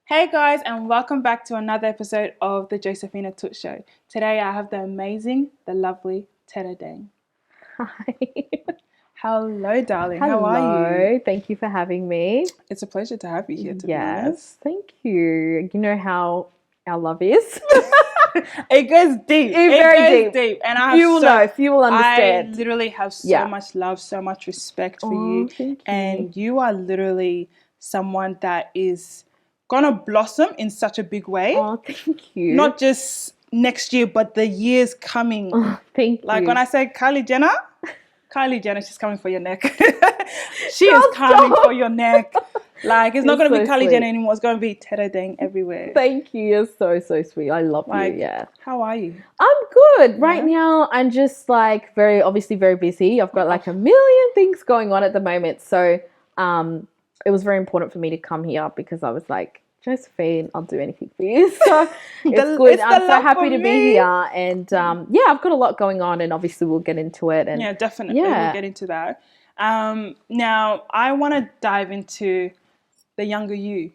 Hey guys, and welcome back to another episode of the Josephina Tut Show. Today I have the amazing, the lovely Teta Deng. Hi. Hello, darling. Hello. How are you? Thank you for having me. It's a pleasure to have you here, to be honest. Thank you. You know how our love is. It goes deep. Very goes deep. And I have Few will know. Few will understand. I literally have so much love, so much respect for you. Thank you. And you are literally someone that is gonna blossom in such a big way. Oh, thank you. Not just next year, but the years coming. Oh, thank you. Like when I say Kylie Jenner, she's coming for your neck. She is coming for your neck. Like it's not going to be Kylie Jenner anymore. It's going to be Teta Deng everywhere. Thank you. You're so sweet. I love you. Yeah. How are you? I'm good. Right now, I'm just like very busy. I've got like a million things going on at the moment. So it was very important for me to come here because I was like, Josephine, I'll do anything for you. So it's good. I'm so happy to be here. And I've got a lot going on and obviously we'll get into it. And yeah, definitely. We'll get into that. Now, I want to dive into the younger you.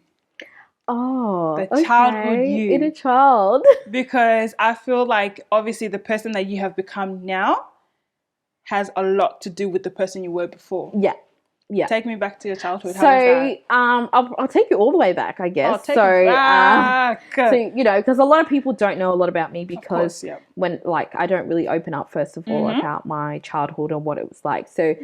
Oh, the childhood you. Inner child. Because I feel like obviously the person that you have become now has a lot to do with the person you were before. Yeah. Yeah. Take me back to your childhood. How was that? I'll take you all the way back, I guess. Take me back. So because a lot of people don't know a lot about me because when I don't really open up first of all about my childhood and what it was like. So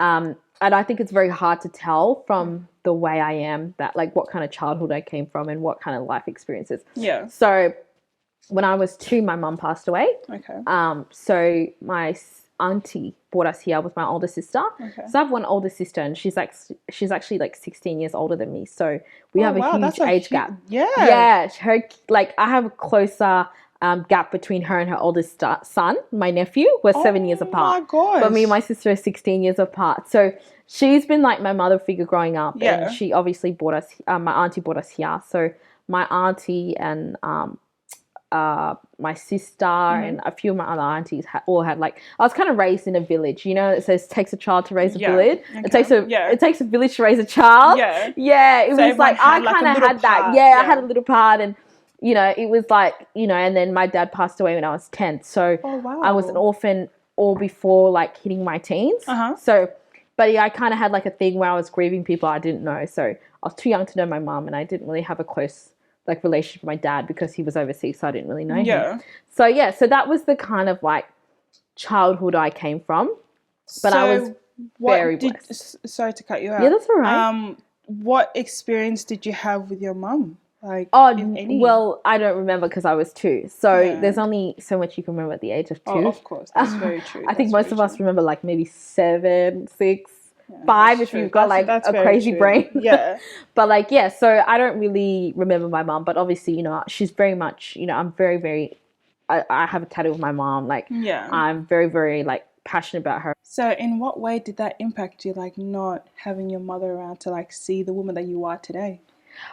and I think it's very hard to tell from the way I am that like what kind of childhood I came from and what kind of life experiences. Yeah. So when I was 2, my mum passed away. Okay. So my auntie brought us here with my older sister. Okay. So I have one older sister and she's actually like 16 years older than me. So we have a huge age gap. Yeah. Yeah. I have a closer gap between her and her oldest son, my nephew. We're 7 years apart. Oh my gosh. But me and my sister are 16 years apart. So she's been like my mother figure growing up. Yeah. And she obviously brought us, my auntie brought us here. So my auntie and my sister and a few of my other aunties all had I was kind of raised in a village, it says it takes a child to raise a village. Okay. It takes a village to raise a child. It was like I kind of had that. I had a little part and it was like and then my dad passed away when I was 10, so I was an orphan all before hitting my teens. So but I kind of had a thing where I was grieving people I didn't know, so I was too young to know my mum and I didn't really have a close relationship with my dad because he was overseas, so I didn't really know him. So that was the kind of childhood I came from. But I was very blessed. Sorry to cut you out. Yeah, that's all right. What experience did you have with your mum? Well, I don't remember because I was 2. So there's only so much you can remember at the age of 2. Oh, of course. That's very true. I think most of us remember maybe 7, 6. 5 if you've got a crazy brain. Yeah. But so I don't really remember my mom, but obviously, she's very much, I'm very, very, I have a tattoo of my mom. I'm very, very passionate about her. So in what way did that impact you, not having your mother around to see the woman that you are today?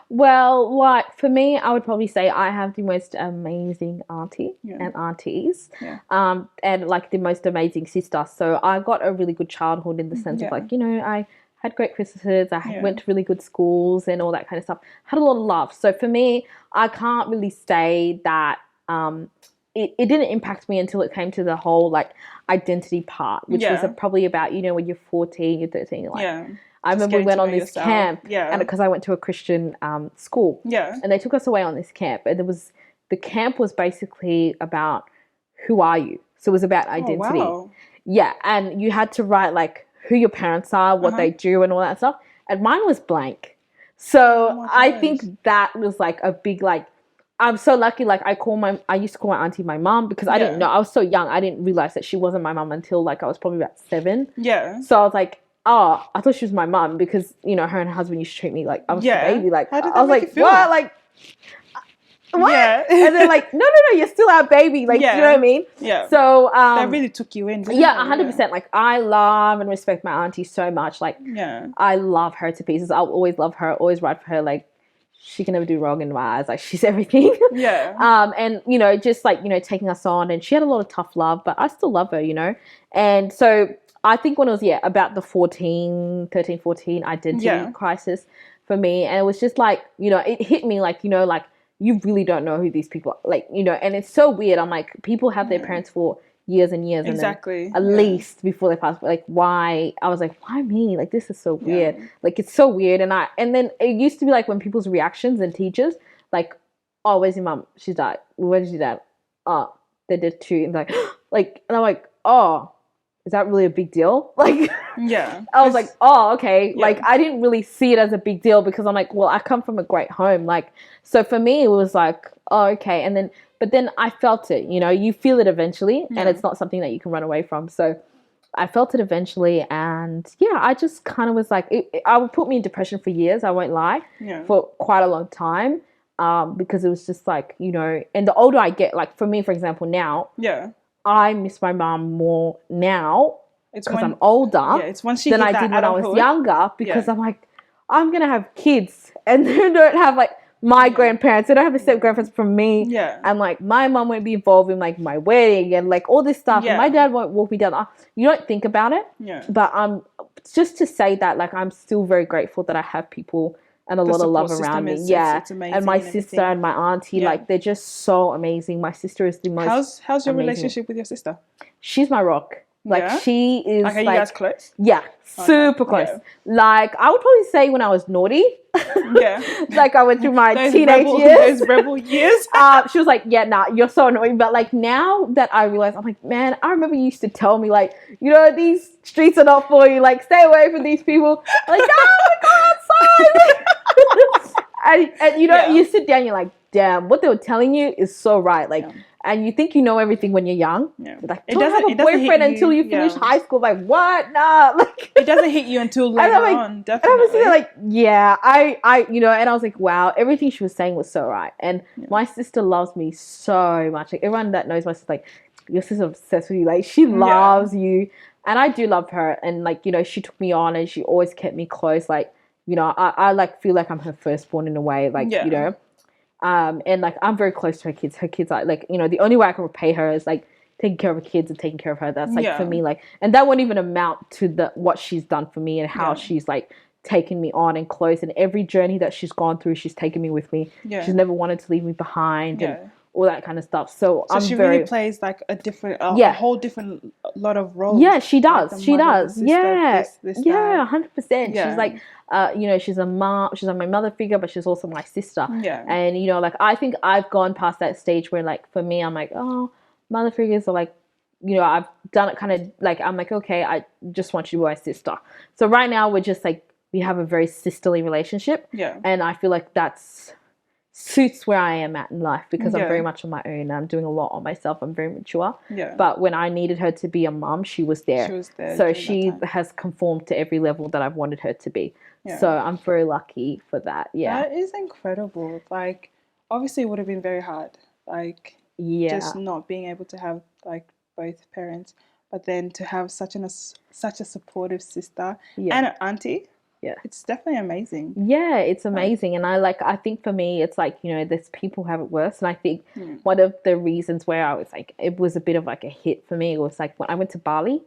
Well, for me, I would probably say I have the most amazing auntie and aunties, and the most amazing sister. So I got a really good childhood in the sense of I had great Christmases. I went to really good schools and all that kind of stuff. Had a lot of love. So for me, I can't really say that it didn't impact me until it came to the whole identity part, which was probably about when you're 14, you're 13, you're I remember we went on this camp, and because I went to a Christian school, and they took us away on this camp, and the camp was basically about who are you, so it was about identity. Oh, wow. And you had to write who your parents are, what they do, and all that stuff. And mine was blank, so I think that was a big I'm so lucky. I used to call my auntie my mom because I didn't know, I was so young, I didn't realize that she wasn't my mom until I was probably about 7. So I was oh, I thought she was my mum because, her and her husband used to treat me like I was a baby. How did that I was make you feel? What? What? Yeah. And they're no, you're still our baby. You know what I mean? Yeah. So they really took you in. 100%. I love and respect my auntie so much. I love her to pieces. I'll always love her, always ride for her. She can never do wrong in my eyes. She's everything. And, just taking us on. And she had a lot of tough love, but I still love her, And so I think when it was, about the 13, 14 identity crisis, for me. And it was just like, you know, it hit me like, you know, like you really don't know who these people are. Like, you know, and it's so weird. I'm like, people have their parents for years and years. Exactly. And then at least before they pass, like, why? I was like, why me? Like, this is so weird. Like, it's so weird. And then it used to be like when people's reactions and teachers, like, oh, where's your mom? She's died. Where's your dad? Oh, they did too. And like, and I'm like, oh, is that really a big deal? Like, I was like, oh, okay. Like, I didn't really see it as a big deal because I'm like, well, I come from a great home. Like, so for me, it was like, oh, okay. And then, but then I felt it, you know, you feel it eventually and it's not something that you can run away from. So I felt it eventually. And yeah, I just kind of was like, I would put me in depression for years. I won't lie, for quite a long time. Because it was just like, you know, and the older I get, like for me, for example, now, I miss my mom more now because I'm older than I did when I was younger, because I'm like, I'm going to have kids and they don't have like my grandparents. They don't have a step grandparents from me. And like my mom won't be involved in like my wedding and like all this stuff. And my dad won't walk me down. You don't think about it. But just to say that, like, I'm still very grateful that I have people and a lot of love around me. It's amazing. And my sister and my auntie, like, they're just so amazing. My sister is the most How's your amazing relationship with your sister? She's my rock. Like, she is like, are you guys close? Yeah, super close. Like, I would probably say when I was naughty. Like, I went through my teenage years. Those rebel years. She was like, yeah, nah, you're so annoying. But like, now that I realize, I'm like, man, I remember you used to tell me, like, you know, these streets are not for you. Like, stay away from these people. I'm like, no, I go outside. And you know, you sit down, you're like, damn, what they were telling you is so right. Like, and you think you know everything when you're young. Like, don't have a boyfriend until you finish high school. Like, what? Nah. Like, it doesn't hit you until later on. Definitely. And I was sitting like, yeah, I, you know, and I was like, wow, everything she was saying was so right. And my sister loves me so much. Like, everyone that knows my sister, like, your sister's obsessed with you. Like, she loves you. And I do love her. And like, you know, she took me on and she always kept me close. Like, you know, I like feel like I'm her firstborn in a way. Like, you know. And like, I'm very close to her kids. Her kids are like, you know, the only way I can repay her is like taking care of her kids and taking care of her. That's like for me, like, and that won't even amount to what she's done for me and how she's like taken me on and close. And every journey that she's gone through, she's taken me with me. She's never wanted to leave me behind and all that kind of stuff. So I'm she very, really plays like a whole different lot of roles. Yeah, she does. Like she does. Sister, yeah, this, 100%. She's like, you know, she's a mom. She's like my mother figure, but she's also my sister. And you know, like, I think I've gone past that stage where, like, for me, I'm like, oh, mother figures are like, you know, I've done it kind of like, I'm like, okay, I just want you to be my sister. So right now we're just like, we have a very sisterly relationship. And I feel like that's suits where I am at in life, because I'm very much on my own. I'm doing a lot on myself. I'm very mature. But when I needed her to be a mom, she was there. So she has conformed to every level that I've wanted her to be. So I'm very lucky for that. That is incredible. Like, obviously it would have been very hard. Like, just not being able to have like both parents, but then to have such a supportive sister and an auntie. It's definitely amazing. Yeah, it's amazing. And I think for me, it's like, you know, there's people who have it worse. And I think one of the reasons where I was like, it was a bit of like a hit for me was like when I went to Bali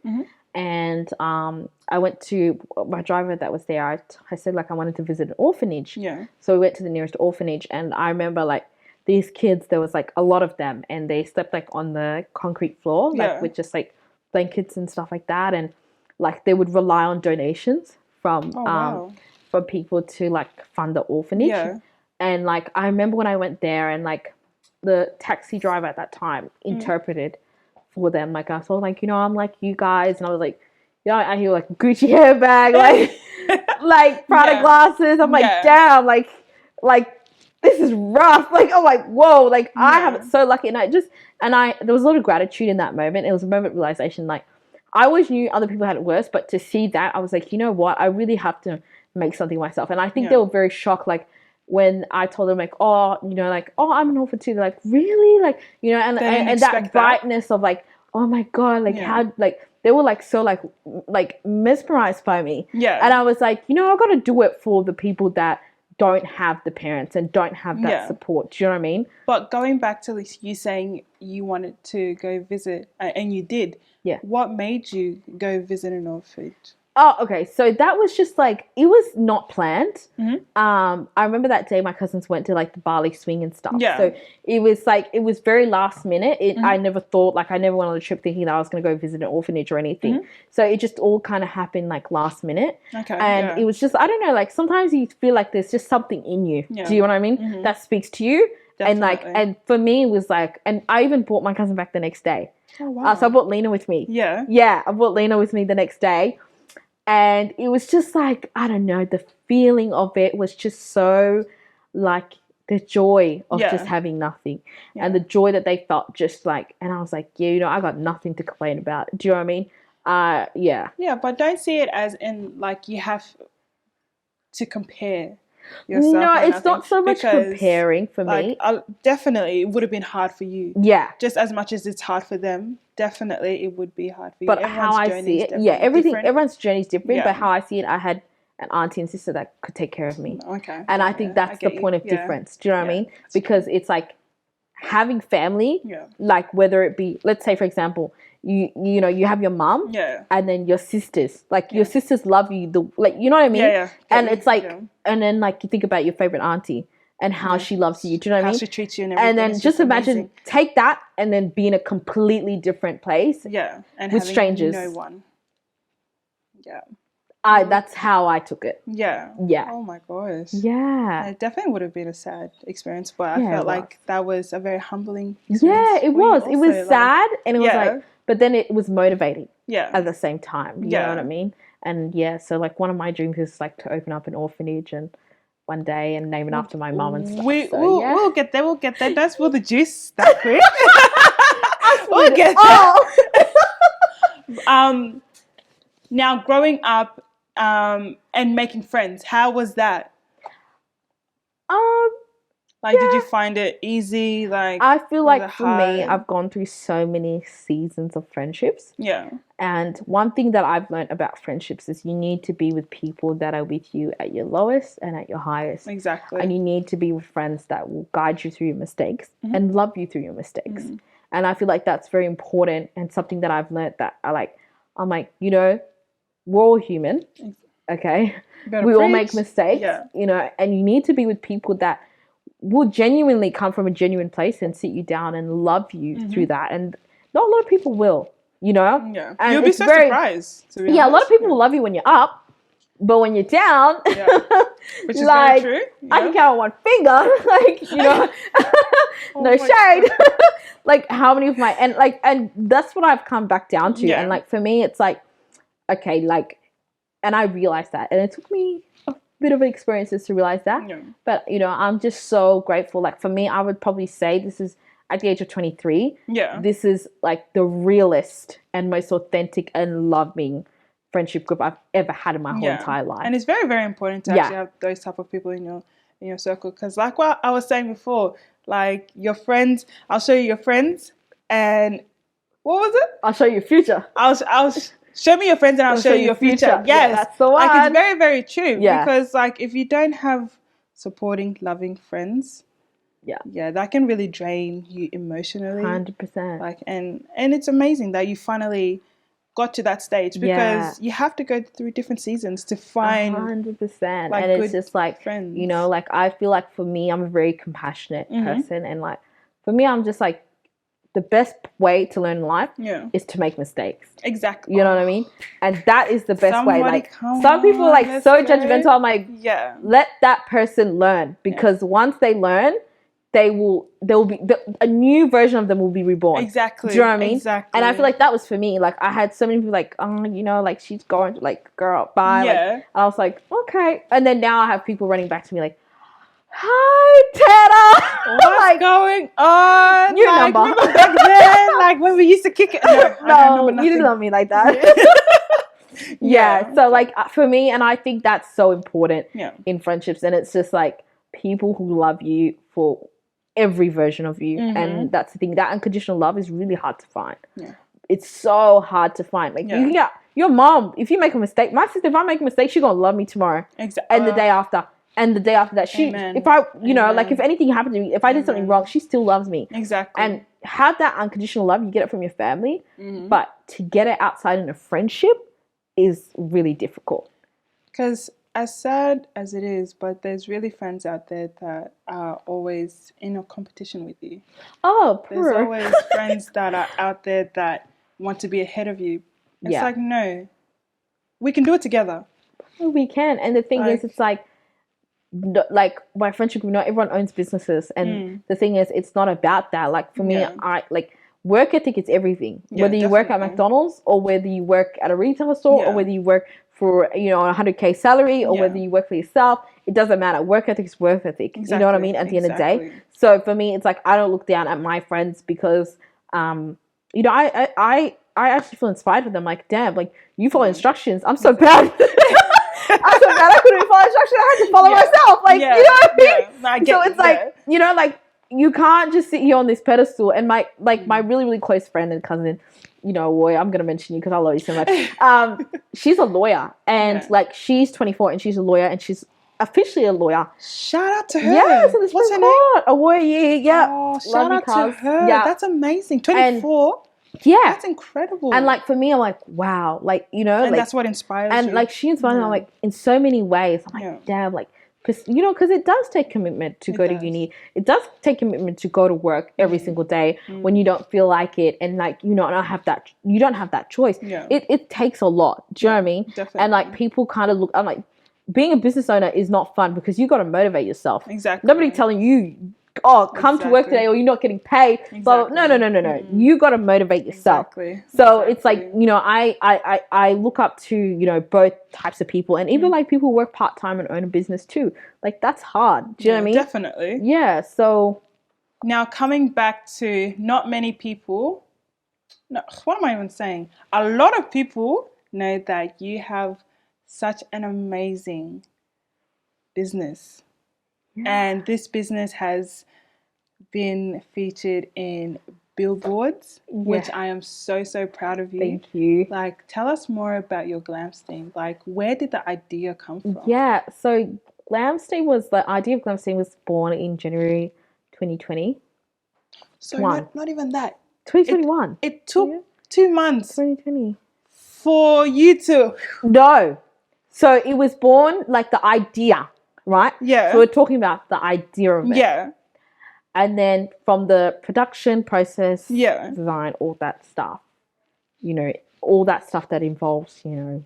and I went to my driver that was there. I said, like, I wanted to visit an orphanage. So we went to the nearest orphanage. And I remember, like, these kids, there was like a lot of them, and they slept like on the concrete floor, like with just like blankets and stuff like that. And like, they would rely on donations from people to like fund the orphanage. And like, I remember when I went there, and like the taxi driver at that time interpreted for them. Like, I was like, you know, I'm like you guys, and I was like, you know, I hear like Gucci handbag, like like Prada glasses. I'm like, damn, like this is rough. Like, I'm like, whoa, like I have it so lucky. And there was a lot of gratitude in that moment. It was a moment of realization, like, I always knew other people had it worse, but to see that, I was like, you know what? I really have to make something myself. And I think they were very shocked, like, when I told them, like, oh, you know, like, oh, I'm an orphan too. They're like, really? Like, you know, and that brightness of like, oh my God, like how, like, they were like so like mesmerized by me. And I was like, you know, I've got to do it for the people that don't have the parents and don't have that support. Do you know what I mean? But going back to you saying you wanted to go visit, and you did. What made you go visit an orphanage? Oh, okay. So that was just like, it was not planned. I remember that day my cousins went to like the Bali swing and stuff. Yeah. So it was like, it was very last minute. I never thought, like, I never went on a trip thinking that I was going to go visit an orphanage or anything. So it just all kind of happened like last minute. Okay. And it was just, I don't know, like sometimes you feel like there's just something in you. Yeah. Do you know what I mean? That speaks to you. Definitely. And like, and for me it was like, and I even brought my cousin back the next day. Oh, wow. So I brought Lena with me. Yeah. Yeah. I brought Lena with me the next day. And it was just like, I don't know, the feeling of it was just so like the joy of just having nothing and the joy that they felt just like, and I was like, yeah, you know, I got nothing to complain about. Do you know what I mean? Yeah. Yeah, but don't see it as in like you have to compare yourself. No, it's not so much comparing for me. Definitely, it would have been hard for you. Yeah. Just as much as it's hard for them, definitely it would be hard for you. But how I see it, everyone's journey is different. But how I see it, I had an auntie and sister that could take care of me. Okay. And I think that's the point of difference. Do you know what I mean? Because it's like having family, like whether it be, let's say for example, you know, you have your mom, and then your sisters, like your sisters love you, like, you know what I mean? And it's like, and then like you think about your favorite auntie and how she loves you. Do you know what I mean? How she treats you and everything. And then just imagine, take that and then be in a completely different place. Yeah. And with strangers. No one. Yeah. That's how I took it. Yeah. Yeah. Oh my gosh. Yeah. It definitely would have been a sad experience, but I felt like that was a very humbling experience. Yeah, it was. It was sad and it was like, but then it was motivating. Yeah. At the same time. You know what I mean? And yeah, so like one of my dreams is like to open up an orphanage and one day and name it after my mom and stuff. We'll get there. Don't spill the juice that quick. We'll get there. Now growing up and making friends, how was that? Did you find it easy? Like, I feel like for me, I've gone through so many seasons of friendships. Yeah. And one thing that I've learned about friendships is you need to be with people that are with you at your lowest and at your highest. Exactly. And you need to be with friends that will guide you through your mistakes and love you through your mistakes. And I feel like that's very important and something that I've learned that I'm like, you know, we're all human. Okay. We all make mistakes, you know, and you need to be with people that will genuinely come from a genuine place and sit you down and love you through that. And not a lot of people will, you know? Yeah. And you'll be so surprised. To be honest. A lot of people will love you when you're up, but when you're down, which is like, very true. Yeah. I can count on one finger, like, you know, no shade. Like how many of my, and that's what I've come back down to. And like, for me, it's like, okay, like, and I realized that, and it took me a bit of experiences to realize that. Yeah. But, you know, I'm just so grateful. Like for me, I would probably say this is at the age of 23. Yeah. This is like the realest and most authentic and loving friendship group I've ever had in my whole entire life. And it's very, very important to actually have those type of people in your circle. Because like what I was saying before, like your friends, I'll show you your friends, and what was it? I'll show you your future. I'll show me your friends and I'll show you your future. Yes, yeah, that's the one. Like it's very, very true. Yeah. Because like if you don't have supporting, loving friends, that can really drain you emotionally. 100%. Like and it's amazing that you finally got to that stage, because you have to go through different seasons to find 100%. Like, and it's just like friends. You know, like I feel like for me, I'm a very compassionate person, and like for me, I'm just like, the best way to learn life is to make mistakes. Exactly. You know what I mean? And that is the best way. Like some people are like so judgmental. I'm like, let that person learn, because once they learn, there will be a new version of them will be reborn. Exactly. Do you know what I mean? Exactly. And I feel like that was for me. Like I had so many people like, oh, you know, like she's going to like, girl, bye. Yeah. Like, I was like, okay. And then now I have people running back to me like, hi, Teta. What's like, going on? Your number. Remember back then, like when we used to kick it. No, you didn't love me like that. So like for me, and I think that's so important in friendships. And it's just like people who love you for every version of you. And that's the thing. That unconditional love is really hard to find. Yeah. It's so hard to find. Like you can get your mom, if you make a mistake, my sister, if I make a mistake, she's gonna love me tomorrow. Exactly. And the day after. And the day after that, if I, you know, like if anything happened to me, if I did something wrong, she still loves me. Exactly. And have that unconditional love, you get it from your family. But to get it outside in a friendship is really difficult. Because as sad as it is, but there's really friends out there that are always in a competition with you. Oh, There's always friends that are out there that want to be ahead of you. It's like, no, we can do it together. We can. And the thing is, it's like my friendship group, not everyone owns businesses. And the thing is, it's not about that. Like for me, I like work ethic is everything. Whether you work at McDonald's or whether you work at a retail store or whether you work for, a 100K salary or whether you work for yourself, it doesn't matter. Work ethic is work ethic. Exactly. You know what I mean? At the end of the day. So for me, it's like, I don't look down at my friends because, I actually feel inspired with them. Like, damn, like you follow instructions. I'm so bad. I'm so bad. I couldn't follow instructions. I had to follow myself. Like, you know what I mean? So it's like, like you can't just sit here on this pedestal. And my really, really close friend and cousin, Roy, I'm going to mention you because I love you so much. She's a lawyer and like she's 24 and she's a lawyer and she's officially a lawyer. Shout out to her. Yeah, so this what's her name? A lawyer, yeah. Oh, shout out to her. Yeah. That's amazing. 24. Yeah. That's incredible. And like for me, I'm like, wow, like, and like, that's what inspires you. And like she inspires me like in so many ways. I'm like, damn, like, because it does take commitment to go to uni. It does take commitment to go to work every single day when you don't feel like it, and like you don't have that choice. Yeah. It takes a lot. Do you know what I mean? Definitely. And like people kind of look. I'm like, being a business owner is not fun because you got to motivate yourself. Exactly. Nobody telling you, come to work today or you're not getting paid. Exactly. So no. You got to motivate yourself. Exactly. So it's like, I look up to, both types of people, and even like people who work part-time and own a business too. Like that's hard. Do you know what I mean? Definitely. Yeah. So now coming back to not many people, no, what am I even saying? A lot of people know that you have such an amazing business. And this business has been featured in billboards, which I am so, so proud of you. Thank you. Like, tell us more about your Glamstein. Like, where did the idea come from? Yeah, so the idea of Glamstein was born in January 2020. So not even that. 2021. It took 2 months. 2020. For you to... No. So it was born, like the idea, right? Yeah. So we're talking about the idea of it. Yeah. And then from the production process, design, all that stuff, all that stuff that involves, the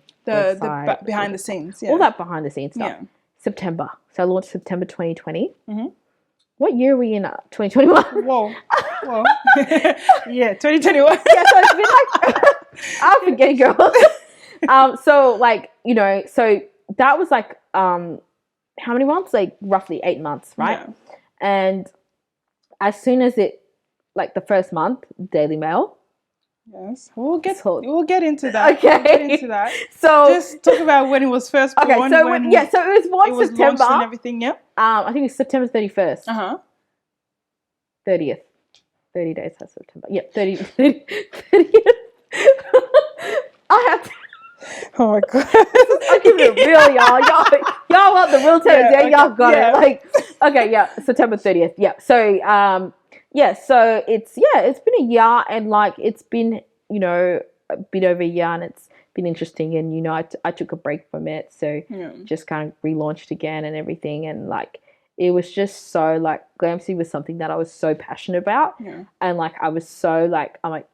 behind the scenes. Yeah. All that behind the scenes stuff. Yeah. September. So I launched September 2020. Mm-hmm. What year are we in? 2021. Whoa. Yeah, 2021. Yeah, so it's been like, I'm forgetting, girl. So like, so that was like, how many months? Like roughly 8 months, right? Yeah. And as soon as like the first month, Daily Mail. Yes, we'll get into that. Okay, we'll get into that. So just talk about when it was first born. Okay, so so it was born September and everything. Yeah. I think it's September 31st. 30th. 30 days has September. Yeah, 30th. I have to. Oh my god! I'm keeping it real, y'all. Y'all want the real Teta Deng? Y'all got it. Like, okay, yeah, September 30th. Yeah. So, so it's been a year, and like it's been, a bit over a year, and it's been interesting, and I took a break from it, so just kind of relaunched again and everything, and like it was just so like Glamstein was something that I was so passionate about, and like I was so like I'm like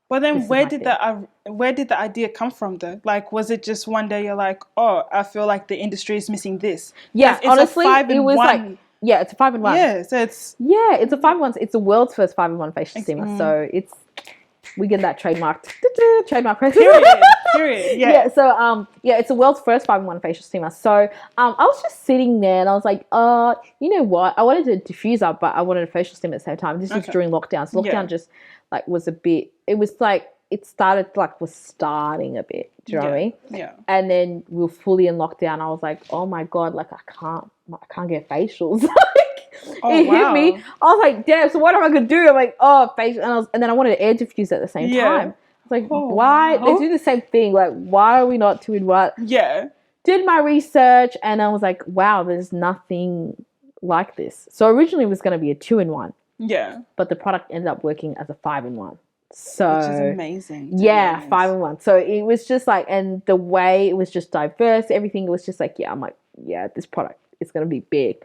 Well, then where did the idea come from though? Like, was it just one day you're like, oh, I feel like the industry is missing this? Yeah, honestly, it was like, it's a 5-in-1. Yeah, so it's a 5-in-1. It's the world's first 5-in-1 facial steamer. So we get that trademarked. Trademark period. Yeah. So it's the world's first 5-in-1 facial steamer. So I was just sitting there and I was like, you know what? I wanted a diffuser, but I wanted a facial steamer at the same time. This was during lockdown. So lockdown just like was a bit. It was like was starting a bit. Do you know what I mean? Yeah. And then we were fully in lockdown. I was like, oh my god, like I can't get facials. Hit me. I was like, damn. So what am I gonna do? I'm like, facial. And then I wanted air diffuse at the same time. I was like, why? They do the same thing. Like, why are we not 2-in-1? Yeah. Did my research and I was like, wow, there's nothing like this. So originally it was going to be a 2-in-1. Yeah. But the product ended up working as a 5-in-1. So which is amazing. Yeah, 5-in-1. So it was just like, and the way it was just diverse, everything was just like, yeah, I'm like, yeah, this product is going to be big.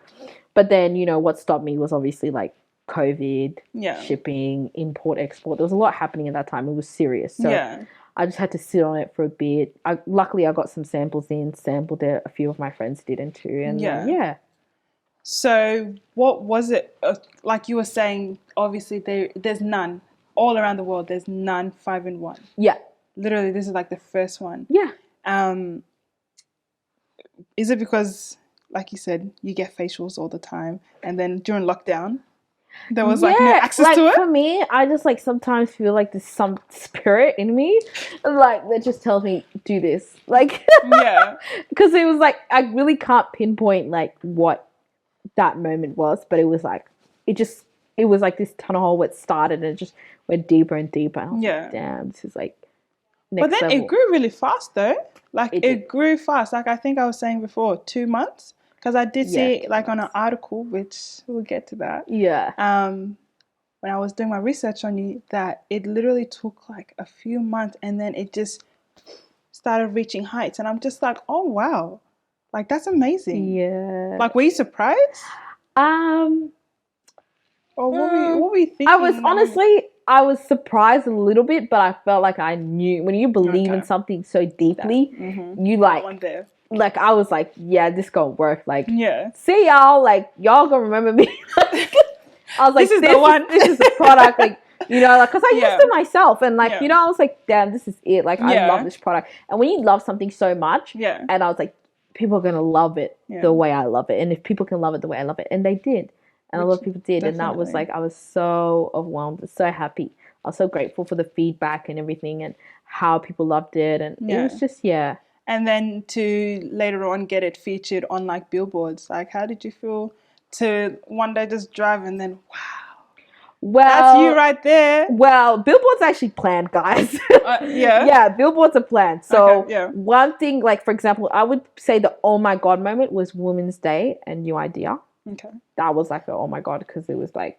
But then, what stopped me was obviously like COVID, shipping, import, export. There was a lot happening at that time. It was serious. So I just had to sit on it for a bit. Luckily, I got some samples in, sampled it. A few of my friends didn't too. And So what was it, like you were saying, obviously there's none. All around the world, there's none 5-in-1. Yeah. Literally, this is like the first one. Yeah. Is it because, like you said, you get facials all the time, and then during lockdown, there was like no access to it? For me, I just like sometimes feel like there's some spirit in me, like that just tells me do this. Like, because it was like I really can't pinpoint like what that moment was, but it was like it was like this tunnel hole where it started and it just went deeper and deeper. And I was like, damn, this is like next But then level. it grew really fast though. Like it grew fast. Like I think I was saying before, 2 months. Because I did see like on an article, which we'll get to that. Yeah. When I was doing my research on you, that it literally took like a few months and then it just started reaching heights. And I'm just like, oh wow. Like that's amazing. Yeah. Like were you surprised? Or what were you thinking? I was surprised a little bit, but I felt like I knew when you believe in something so deeply, you like I was like, yeah, this gonna work. Like, see y'all, like y'all gonna remember me. I was like, this is the one. This is the product. Like, like because I used it myself, and like I was like, damn, this is it. Like I love this product, and when you love something so much, and I was like, people are gonna love it the way I love it, and if people can love it the way I love it, and they did. And a lot of people did. Definitely. And that was like, I was so overwhelmed, so happy. I was so grateful for the feedback and everything and how people loved it. And it was just, And then to later on get it featured on like billboards. Like, how did you feel to one day just drive and then, wow. Well, that's you right there. Well, billboards are actually planned, guys. Yeah, billboards are planned. So one thing, like, for example, I would say the oh my God moment was Women's Day and New Idea. Okay. That was like, oh my God, because it was like,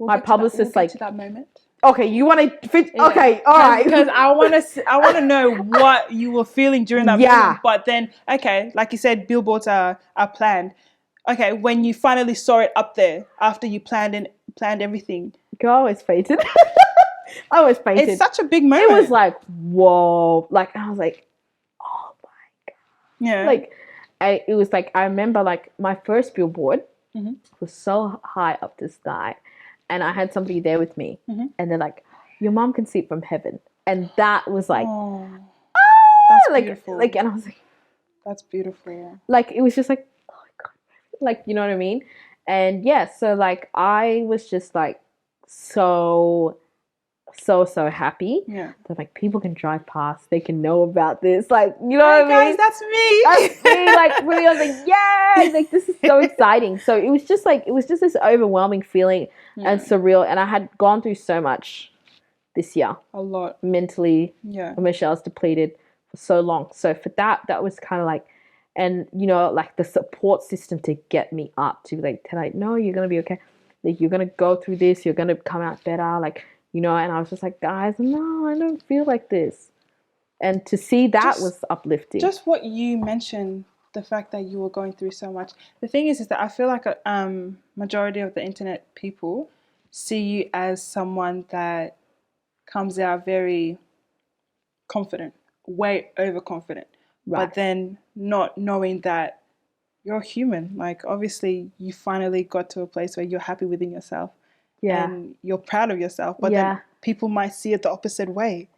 my publicist like to that moment. Okay, you want to fit? Yeah. Okay, all right. Because I want to know what you were feeling during that moment. But then, okay, like you said, billboards are planned. Okay, when you finally saw it up there after you planned everything, I always fainted. It's such a big moment. It was like, whoa! Like I was like, oh my God. Yeah. Like, it was like I remember like my first billboard. Was so high up the sky, and I had somebody there with me, and they're like, "Your mom can see it from heaven," and that was like, that's beautiful. Like, and I was like, "That's beautiful." Like it was just like, oh my God, like you know what I mean? And so like I was just like so happy that like people can drive past, they can know about this, like you know what I mean? That's me. Like really, I was like, yay! Like this is so exciting. So it was just this overwhelming feeling and surreal. And I had gone through so much this year, a lot mentally. Michelle's depleted for so long. So for that was kind of like, and like the support system to get me up to like tonight. No, you're gonna be okay. Like you're gonna go through this. You're gonna come out better. Like. And I was just like, guys, no, I don't feel like this. And to see that was uplifting. Just what you mentioned, the fact that you were going through so much. The thing is that I feel like a majority of the internet people see you as someone that comes out very confident, way overconfident. Right. But then not knowing that you're human. Like, obviously, you finally got to a place where you're happy within yourself. Yeah. And you're proud of yourself, but then people might see it the opposite way.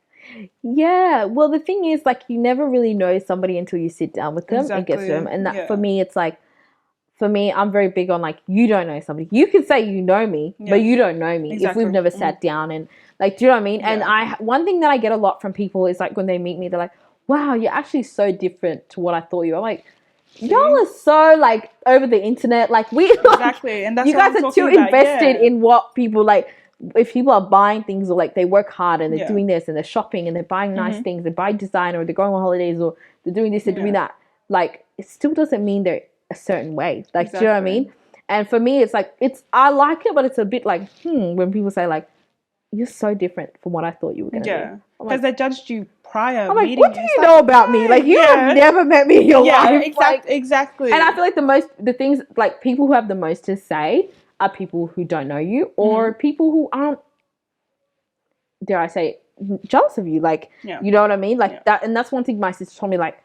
Yeah. Well, the thing is, like, you never really know somebody until you sit down with them and get to them. And that for me, it's like, I'm very big on, like, you don't know somebody. You can say you know me, but you don't know me if we've never sat down and, like, do you know what I mean? Yeah. And one thing that I get a lot from people is, like, when they meet me, they're like, wow, you're actually so different to what I thought you were. I'm like, y'all are so like over the internet, like we exactly, and that's you guys are too invested in what people like. If people are buying things or like they work hard and they're doing this and they're shopping and they're buying nice things, they buy designer or they're going on holidays or they're doing this, they're doing that. Like it still doesn't mean they're a certain way. Like do you know what I mean? And for me, it's like I like it, but it's a bit like when people say like you're so different from what I thought you were going to be. Because they judged you prior I'm like, meeting what do you know about me? Like, you have never met me in your life. Exactly. And I feel like the things, like, people who have the most to say are people who don't know you, or people who aren't, dare I say, jealous of you. Like, you know what I mean? Like, that, and that's one thing my sister told me, like,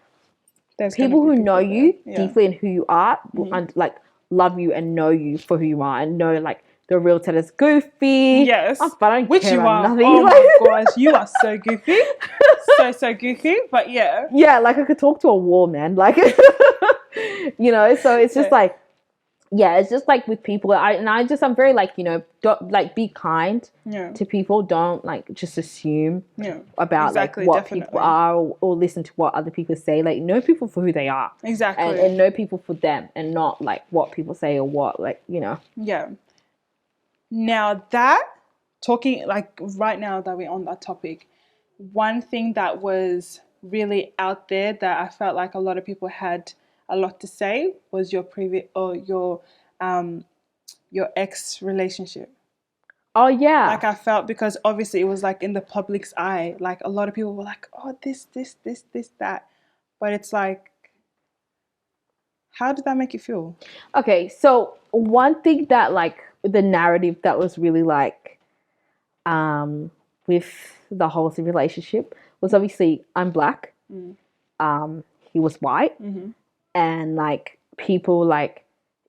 there's people who know you deeply and who you are, and, like, love you and know you for who you are, and know, like, the real Teta's goofy. Yes. But I don't Which care you about are. nothing. Oh my gosh, you are so goofy. so goofy. But yeah. Yeah, like, I could talk to a wall, man. Like, you know, so it's just like, it's just like with people. I'm very like, you know, don't, like, be kind to people. Don't, like, just assume about like what people are, or listen to what other people say. Like, know people for who they are. Exactly. And know people for them, and not like what people say or what, like, you know. Yeah. Now that, talking, like, right now that we're on that topic, one thing that was really out there that I felt like a lot of people had a lot to say was your previous, or your ex relationship. Oh yeah. Like, I felt, because obviously it was like in the public's eye, like a lot of people were like, oh, this, that. But it's like, how did that make you feel? Okay, so one thing that, like, the narrative that was really like, with the whole relationship was, obviously, I'm black, he was white, and, like, people, like,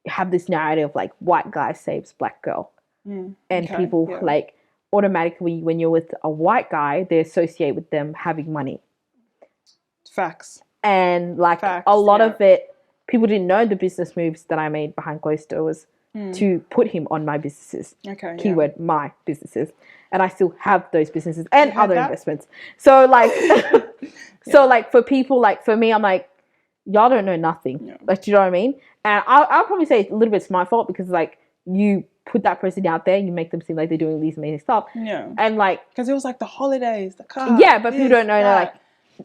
have this narrative, like, white guy saves black girl, and people like, automatically, when you're with a white guy, they associate with them having money. Facts. And, like, a lot of it, people didn't know the business moves that I made behind closed doors to put him on my businesses. Okay. Keyword, my businesses. And I still have those businesses and other investments. So, like, so, like, for people, like, for me, I'm like, y'all don't know nothing. Yeah. Like, do you know what I mean? And I'll probably say a little bit it's my fault, because, like, you put that person out there, you make them seem like they're doing these amazing stuff. Yeah. And, like, because it was like the holidays, the car. Yeah, but people don't know that, like,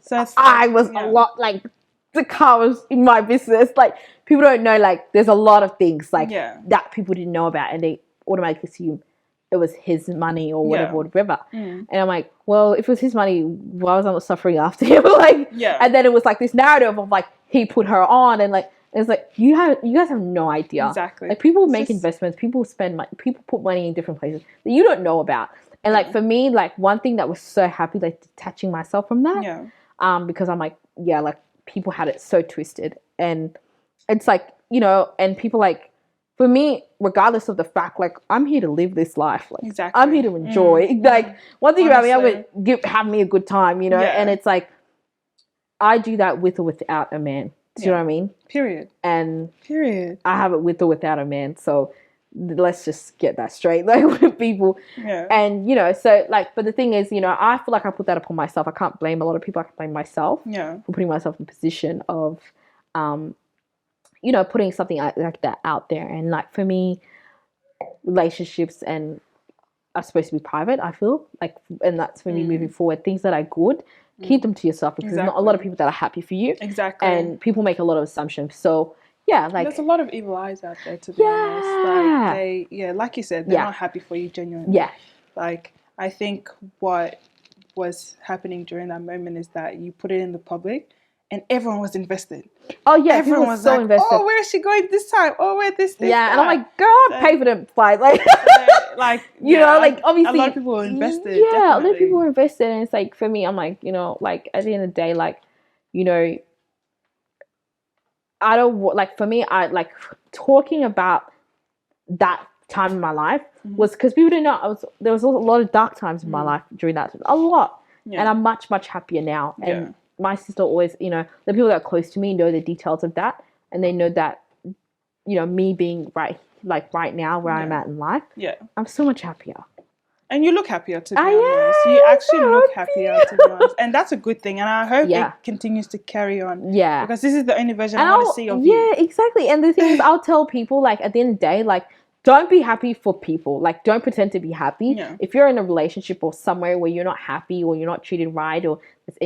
so I was a lot, like, the car was in my business. Like, people don't know, like, there's a lot of things, like, that people didn't know about, and they automatically assume it was his money or whatever. And I'm like, well, if it was his money, why was I not suffering after him? Like, and then it was like this narrative of, like, he put her on, and, like, it's like, you guys have no idea. Exactly. Like, people make investments, people spend money, people put money in different places that you don't know about. And, like, for me, like, one thing that was so happy, like, detaching myself from that, because I'm like, like, people had it so twisted, and it's like, you know, and people, like, for me, regardless of the fact, like, I'm here to live this life. Like, I'm here to enjoy. Like, one thing about me, I'm going to have me a good time, you know? And it's like, I do that with or without a man. Do you know what I mean? Period. And I have it with or without a man. So let's just get that straight, like, with people. Yeah. And, you know, so, like, but the thing is, you know, I feel like I put that upon myself. I can't blame a lot of people. I can blame myself for putting myself in a position of, you know, putting something like that out there. And, like, for me, relationships and are supposed to be private, I feel like, and that's for me moving forward. Things that are good, keep them to yourself, because there's not a lot of people that are happy for you. Exactly. And people make a lot of assumptions. So, yeah, like, there's a lot of evil eyes out there, to be honest. Like, like you said, they're not happy for you genuinely. Yeah. Like, I think what was happening during that moment is that you put it in the public, and everyone was invested. Oh yeah, everyone was so like, invested. Oh, where is she going this time? Oh, where this? Yeah, and I'm like, girl, pay for the flight. Like, you know, like, obviously, a lot of people were invested. Yeah, definitely. A lot of people were invested, and it's like, for me, I'm like, you know, like, at the end of the day, like, you know, I don't like, for me, I like talking about that time in my life was because people didn't know there was a lot of dark times in my life during that time, a lot, and I'm much happier now. And my sister always, you know, the people that are close to me know the details of that, and they know that, you know, me being right now where I'm at in life, I'm so much happier. And you look happier, to be honest. You actually look happier, to be honest. And that's a good thing. And I hope it continues to carry on. Yeah. Because this is the only version I want to see of you. Yeah, exactly. And the thing is, I'll tell people, like, at the end of the day, like, don't be happy for people. Like, don't pretend to be happy. Yeah. If you're in a relationship or somewhere where you're not happy, or you're not treated right, or there's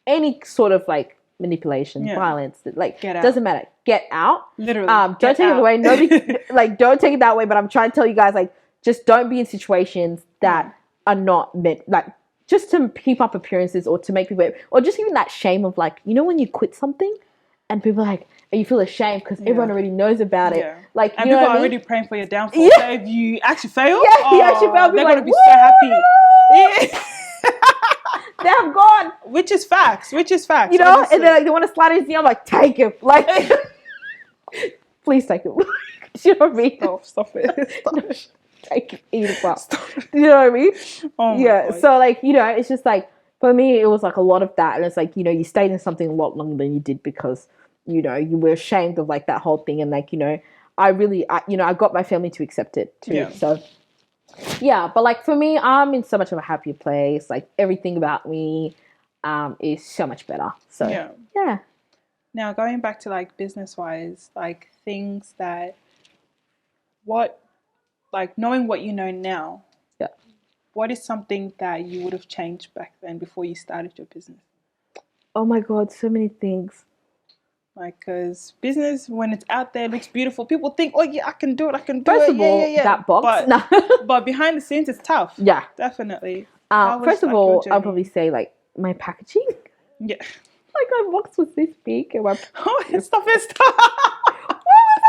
any sort of, like, manipulation, violence, like, doesn't matter. Get out. Literally. Don't take it away. Nobody, like, don't take it that way. But I'm trying to tell you guys, like, just don't be in situations that are not meant, like, just to keep up appearances or to make people, or just even that shame of, like, you know, when you quit something and people are like, and you feel ashamed because everyone already knows about it. Like, and you know people are what I mean? already praying for your downfall. So if you actually fail, you actually fail, they're like, going to be so happy. They have gone. Which is facts. You know, honestly. And they're like, they want to slide his DM, like, take it. Like, please take it. You know what I mean? Oh, stop it. Stop it. Take it, eat it up. You know what I mean? Oh my God. So, like, you know, it's just like, for me, it was like a lot of that. And it's like, you know, you stayed in something a lot longer than you did because, you know, you were ashamed of, like, that whole thing. And, like, you know, I got my family to accept it too. Yeah. So, yeah. But, like, for me, I'm in so much of a happier place. Like, everything about me is so much better. So, yeah. Now, going back to, like, business-wise, like, things that, knowing what you know now, what is something that you would have changed back then before you started your business? Oh my God, so many things. Like, because business, when it's out there, looks beautiful. People think, oh yeah, I can do it. First of all, that box. But behind the scenes, it's tough. Yeah. Definitely. First of all, I'll probably say, like, my packaging. Yeah. Like, my box was this big. And stop it. What was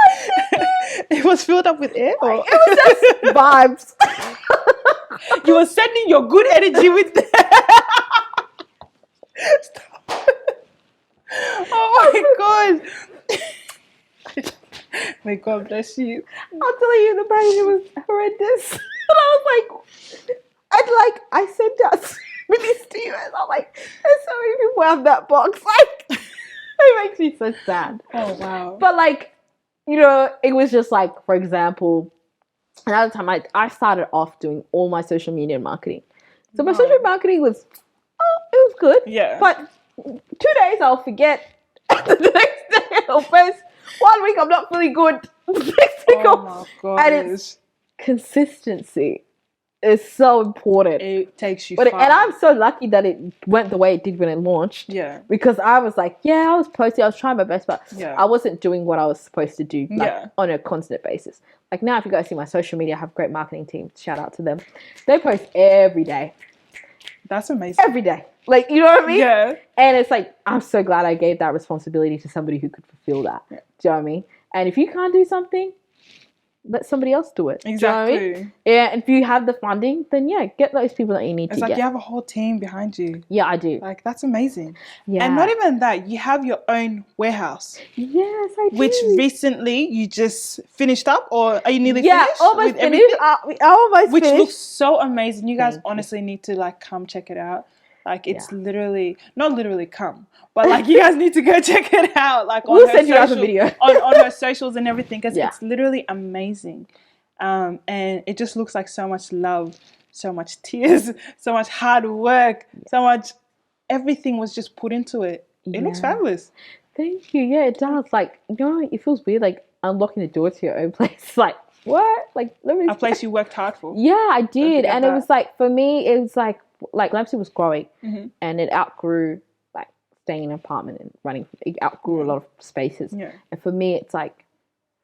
I thinking? It was filled up with air? Or? It was just vibes. You were sending your good energy with that. Stop. Oh my God. May God bless you. I'll tell you, the packaging was horrendous. And I was like, I sent out so many steamers. I'm like, there's so many people have that box. Like, it makes me so sad. Oh, wow. But, like, you know, it was just like, for example, another time I started off doing all my social media marketing. So my social marketing was, it was good. Yeah. But 2 days I'll forget. The next day I'll post. 1 week I'm not feeling good. The next week my God. And it's consistency is so important. It takes you far. far. And I'm so lucky that it went the way it did when it launched. Yeah. Because I was like, I was posting, I was trying my best, but I wasn't doing what I was supposed to do on a constant basis. Like, now if you guys see my social media, I have a great marketing team. Shout out to them. They post every day. That's amazing. Every day. Like, you know what I mean? Yeah. And it's like, I'm so glad I gave that responsibility to somebody who could fulfill that. Yeah. Do you know what I mean? And if you can't do something, let somebody else do it. Exactly. Do you know what I mean? Yeah, if you have the funding, then get those people that you need to get. It's like you have a whole team behind you. Yeah, I do. Like, that's amazing. Yeah. And not even that, you have your own warehouse. Yes, I do. Which recently you just finished up, or are you nearly finished? Yeah, almost finished. Almost which finished. looks so amazing. You guys honestly need to, like, come check it out. Like, it's literally, not literally come, but, like, you guys need to go check it out. Like, we'll send you out a video. on her socials and everything, because it's literally amazing. And it just looks like so much love, so much tears, so much hard work, so much, everything was just put into it. It looks fabulous. Thank you. Yeah, it does. Like, you know, it feels weird, like, unlocking the door to your own place. Like, what? Like, a place you worked hard for. Yeah, I did. And it was like, for me, it was like Lampsey was growing, and it outgrew, like, staying in an apartment and running. It outgrew a lot of spaces. Yeah. And for me, it's like,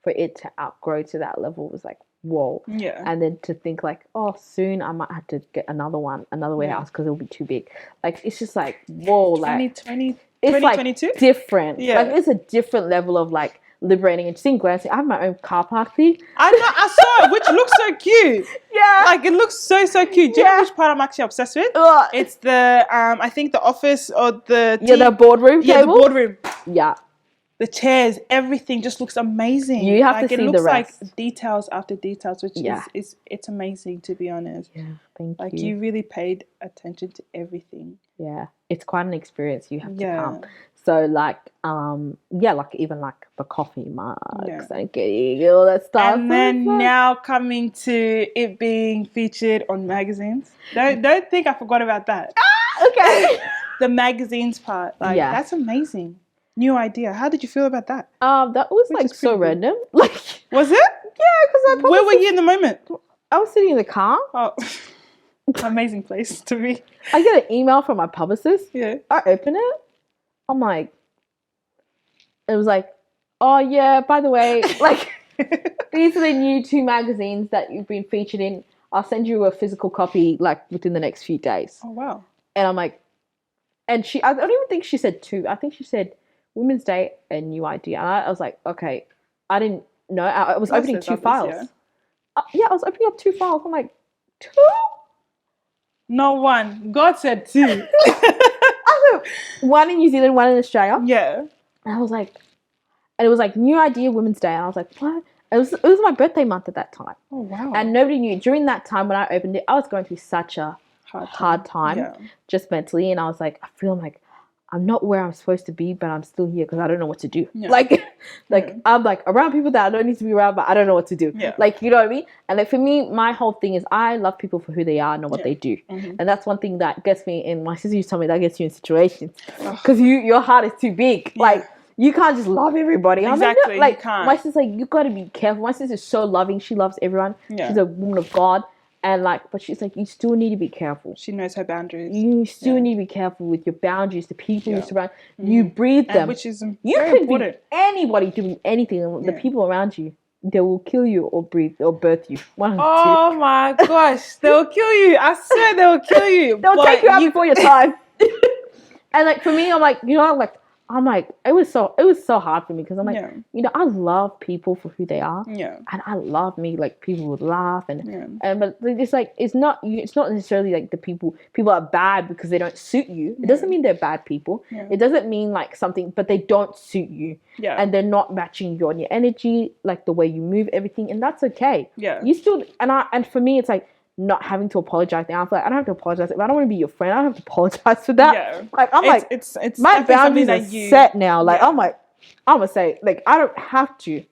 for it to outgrow to that level was like, whoa. Yeah. And then to think like, oh, soon I might have to get another warehouse because it'll be too big. Like, it's just like, whoa, like 2020, it's 2022? Like different. Yeah. Like, it's a different level of, like, liberating. And seeing glancing, I have my own car park thing. I know, I saw it, which looks so cute. Yeah. Like, it looks so cute. Do you know which part I'm actually obsessed with? It's the, I think the office or the... the boardroom table? Yeah, the boardroom. Yeah. The chairs, everything just looks amazing. You have to see the rest. It looks like details after details, which is it's amazing, to be honest. Yeah, thank you. Like, you really paid attention to everything. Yeah, it's quite an experience. You have to come. So, like, like, even, like, the coffee mugs and getting all that stuff. And then now coming to it being featured on magazines. Don't think I forgot about that. Okay. The magazines part. Like, that's amazing. New idea. How did you feel about that? That was like so random. Like, was it? Yeah, because where were you in the moment? I was sitting in the car. Oh, amazing place to be. I get an email from my publicist. Yeah. I open it. I'm like, it was like, oh yeah, by the way, like, these are the new 2 magazines that you've been featured in. I'll send you a physical copy like within the next few days. Oh, wow. And I'm like, and I don't even think she said 2. I think she said Women's Day and New Idea. And I was like, okay, I didn't know. I was opening 2 files. Yeah, I was opening up 2 files. I'm like, 2? Not 1. God said 2. I said 1 in New Zealand, 1 in Australia. Yeah. And I was like, and it was like New Idea Women's Day. And I was like, what? It was my birthday month at that time. Oh, wow. And nobody knew. During that time when I opened it, I was going through such a hard time just mentally. And I was like, I feel like I'm not where I'm supposed to be, but I'm still here because I don't know what to do. Yeah. I'm like around people that I don't need to be around, but I don't know what to do. Yeah. Like, you know what I mean? And like for me, my whole thing is I love people for who they are, not what they do. Mm-hmm. And that's one thing that gets me. And my sister used to tell me that gets you in situations because your heart is too big. Yeah. Like, you can't just love everybody. Exactly. I'm like, you can't. My sister's like, you got to be careful. My sister's so loving. She loves everyone. Yeah. She's a woman of God. And like, but she's like, you still need to be careful. She knows her boundaries. You still need to be careful with your boundaries, the people you surround. Mm-hmm. You breathe them. And which is you very could important. Be anybody doing anything. The people around you, they will kill you or breathe or birth you. Oh my gosh, they'll kill you. I swear they'll kill you. They'll take you out before your time. And like for me, I'm like, it was so hard for me because I'm like, I love people for who they are. Yeah. And I love me, like people would laugh and but it's like it's not necessarily like the people are bad because they don't suit you. It doesn't mean they're bad people. Yeah. It doesn't mean like something, but they don't suit you. Yeah. And they're not matching your energy, like the way you move, everything, and that's okay. Yeah. You still and for me it's like not having to apologize now. I feel like I don't have to apologize. If I don't want to be your friend, I don't have to apologize for that. Yeah. Like it's my boundaries are set now. Like I'm gonna say, like I don't have to.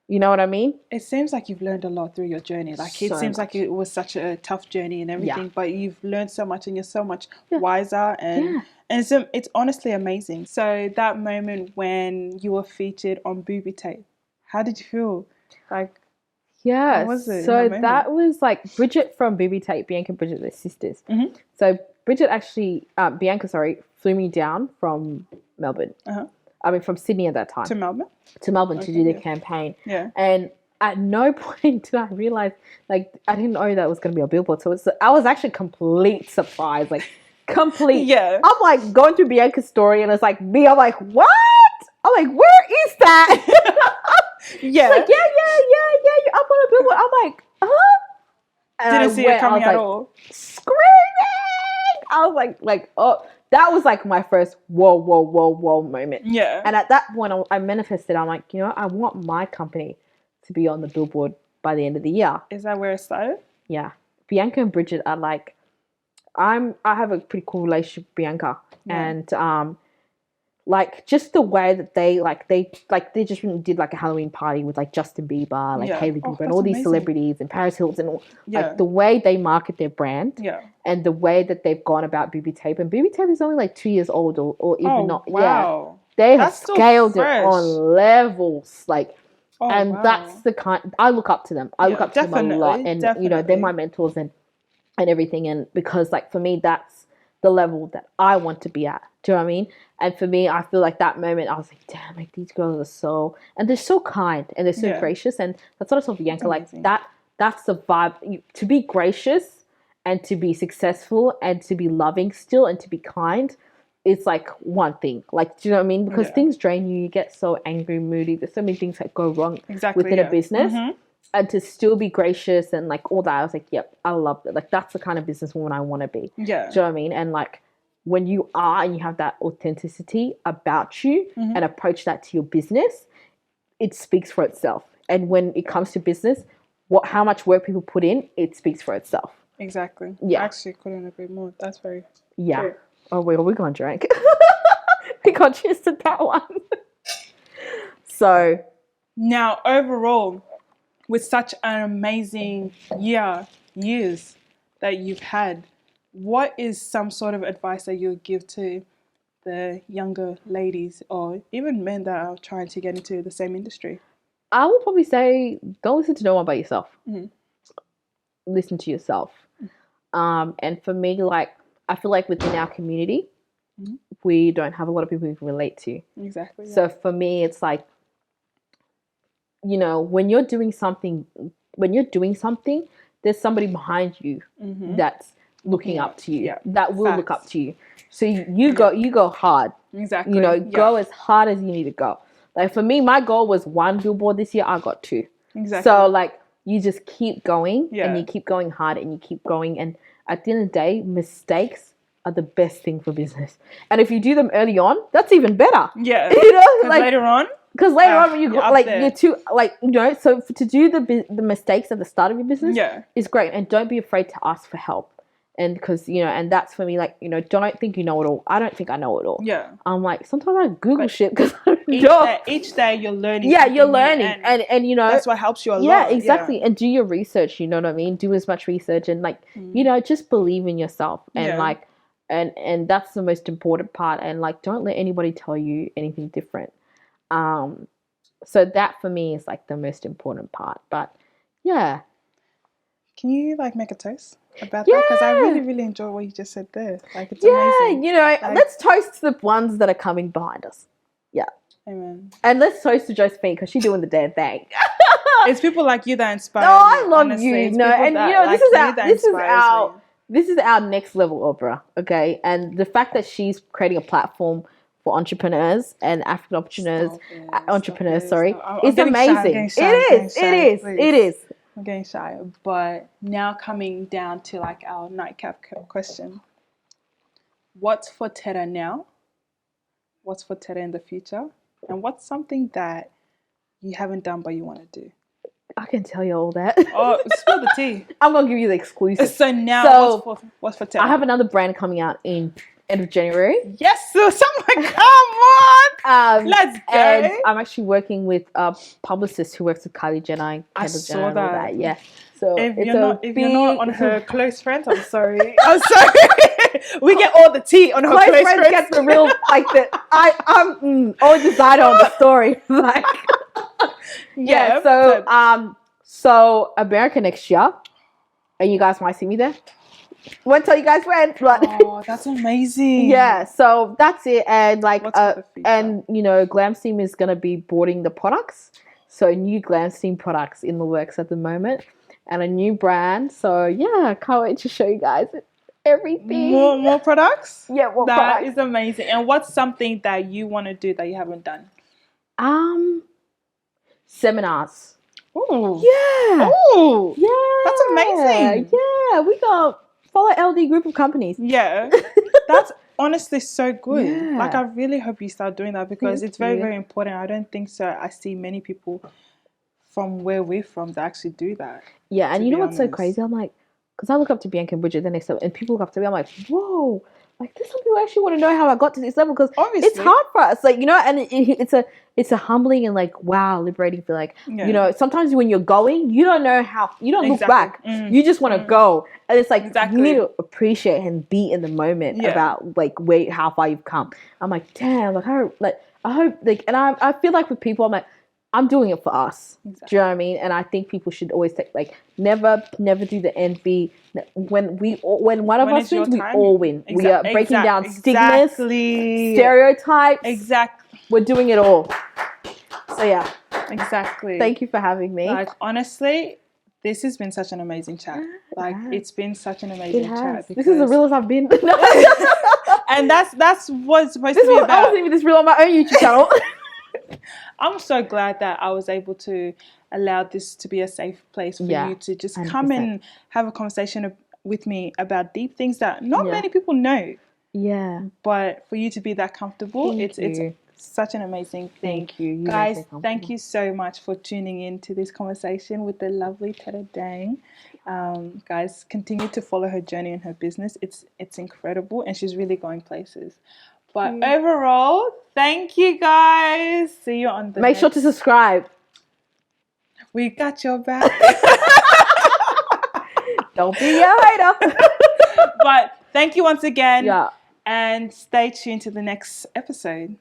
You know what I mean? It seems like you've learned a lot through your journey. Like it seems like it was such a tough journey and everything, but you've learned so much and you're so much wiser and it's honestly amazing. So that moment when you were featured on Booby Tape, how did you feel? Like yeah, so that was like Bridget from Booby Tape, Bianca and Bridget, they're sisters. Mm-hmm. So Bridget actually, Bianca, flew me down from Melbourne. Uh-huh. I mean, from Sydney at that time. To Melbourne? To Melbourne to do the campaign. Yeah. And at no point did I realize, like, I didn't know that it was going to be a billboard. So I was actually complete surprise, like, complete. Yeah. I'm like going through Bianca's story and it's like me, I'm like, what? I'm like, where is that? Yeah. She's like, yeah, you're up on a billboard. I'm like, huh? And didn't see it coming at all. Screaming! I was like, oh, that was like my first whoa moment. Yeah. And at that point, I manifested. I'm like, I want my company to be on the billboard by the end of the year. Is that where it started? Yeah. Bianca and Bridget are like, I have a pretty cool relationship with Bianca. Yeah. And like just the way that they just did like a Halloween party with like Justin Bieber, like Hailey Bieber and all these celebrities and Paris Hilton and all, like the way they market their brand and the way that they've gone about Booby Tape. And Booby Tape is only like 2 years old or even not. Wow. Yeah. They have scaled it on levels like that's the kind I look up to them. I look up to them a lot and they're my mentors and everything. And because like for me that's the level that I want to be at. Do you know what I mean? And for me, I feel like that moment, I was like, damn, like these girls are and they're so kind and they're so gracious. And that's what I told Bianca, like that's the vibe. To be gracious and to be successful and to be loving still and to be kind, it's like one thing. Like, do you know what I mean? Because things drain you. You get so angry, moody. There's so many things that go wrong within a business. Mm-hmm. And to still be gracious and like all that, I was like, yep, I love it. Like that's the kind of businesswoman I want to be. Yeah. Do you know what I mean? And like when you are and you have that authenticity about you and approach that to your business, it speaks for itself. And when it comes to business, how much work people put in, it speaks for itself. Exactly. Yeah. I actually couldn't agree more. That's very true. Oh, wait, we're going to drink. We got cheers to that one. So. Now, overall, with such an amazing years that you've had, what is some sort of advice that you would give to the younger ladies or even men that are trying to get into the same industry? I would probably say don't listen to no one but yourself. Mm-hmm. Listen to yourself. And for me, like I feel like within our community, we don't have a lot of people we can relate to. Exactly. Yeah. So for me, it's like, when you're doing something, there's somebody behind you that's looking up to you, that will look up to you. So you go hard. Exactly. You know, go as hard as you need to go. Like for me, my goal was 1 billboard this year. I got 2. Exactly. So like you just keep going and you keep going hard and you keep going. And at the end of the day, mistakes are the best thing for business. And if you do them early on, that's even better. Yeah. You know, like later on. Because later on, when you're too, like, you know, so to do the mistakes at the start of your business is great. And don't be afraid to ask for help. And because, you know, and that's for me, like, you know, don't think you know it all. I don't think I know it all. Yeah. I'm like, sometimes I Google shit because each day you're learning. Yeah, you're learning. And, you know. That's what helps you a lot. Yeah, exactly. And do your research, you know what I mean? Do as much research and, like, you know, just believe in yourself. And, like, and that's the most important part. And, like, don't let anybody tell you anything different. So that for me is, like, the most important part. But, yeah. Can you, like, make a toast about that? Because I really, really enjoy what you just said there. Like, it's amazing. You know, like, let's toast to the ones that are coming behind us. Yeah. Amen. And let's toast to Josephine because she's doing the damn thing. It's people like you that inspire me. I love honestly. you. It's No, and that, you know, like, this is our next level Oprah, okay? And the fact that she's creating a platform for entrepreneurs and African entrepreneurs, is amazing. It is. I'm getting shy. But now coming down to like our nightcap question. What's for Teta now? What's for Teta in the future? And what's something that you haven't done but you want to do? I can tell you all that. Oh, spill the tea. I'm going to give you the exclusive. So now what's for Teta? I have another brand coming out in end of January. Yes, so someone come on. Let's go. And I'm actually working with a publicist who works with Kylie Jenner and Kendall Jenner and all that. Yeah. So if you're not on her close friends, I'm sorry. I'm sorry. We get all the tea on her close friends. Gets the real like that. I'm always decided on the story. Like so America next year, and you guys might see me there. Won't tell you guys when, but that's amazing. Yeah, so that's it, and like and you know, Glamsteam is gonna be boarding the products, so new Glamsteam products in the works at the moment, and a new brand. So yeah, can't wait to show you guys everything. More products. Yeah, more that products. is amazing. And what's something that you want to do that you haven't done? Seminars. Oh yeah. Oh yeah, that's amazing. Yeah, we got follow LD group of companies. Yeah, that's honestly so good. Yeah. Like, I really hope you start doing that because it's very, very important. I don't think so. I see many people from where we're from that actually do that. Yeah, and you know what's so crazy? I'm like, because I look up to Bianca and Bridget, then they and people look up to me. I'm like, whoa. Like, there's some people actually want to know how I got to this level because it's hard for us. Like, you know, and it's a humbling and like, wow, liberating feel. Like, you know, sometimes when you're going, you don't know how, you don't look back. You just want to go. And it's like, you need to appreciate and be in the moment about like how far you've come. I'm like, damn, like I hope, like, and I feel like with people, I'm like, I'm doing it for us. Exactly. Do you know what I mean? And I think people should always take, like, never do the envy. When one of us wins, we all win. We are breaking down stigmas, stereotypes. Exactly. We're doing it all. So yeah. Exactly. Thank you for having me. Like, honestly, this has been such an amazing chat. Like, it's been such an amazing chat. This is the realest I've been. And that's what it's supposed to be about. I wasn't even this real on my own YouTube channel. I'm so glad that I was able to allow this to be a safe place for you to just 100%. Come and have a conversation with me about deep things that not many people know. Yeah. But for you to be that comfortable, it's such an amazing thing. Thank you. Guys, thank you so much for tuning in to this conversation with the lovely Teta Deng. Guys, continue to follow her journey and her business. It's incredible and she's really going places. But overall, thank you guys. See you on the Make sure to subscribe. We got your back. Don't be a hater. But thank you once again. Yeah. And stay tuned to the next episode.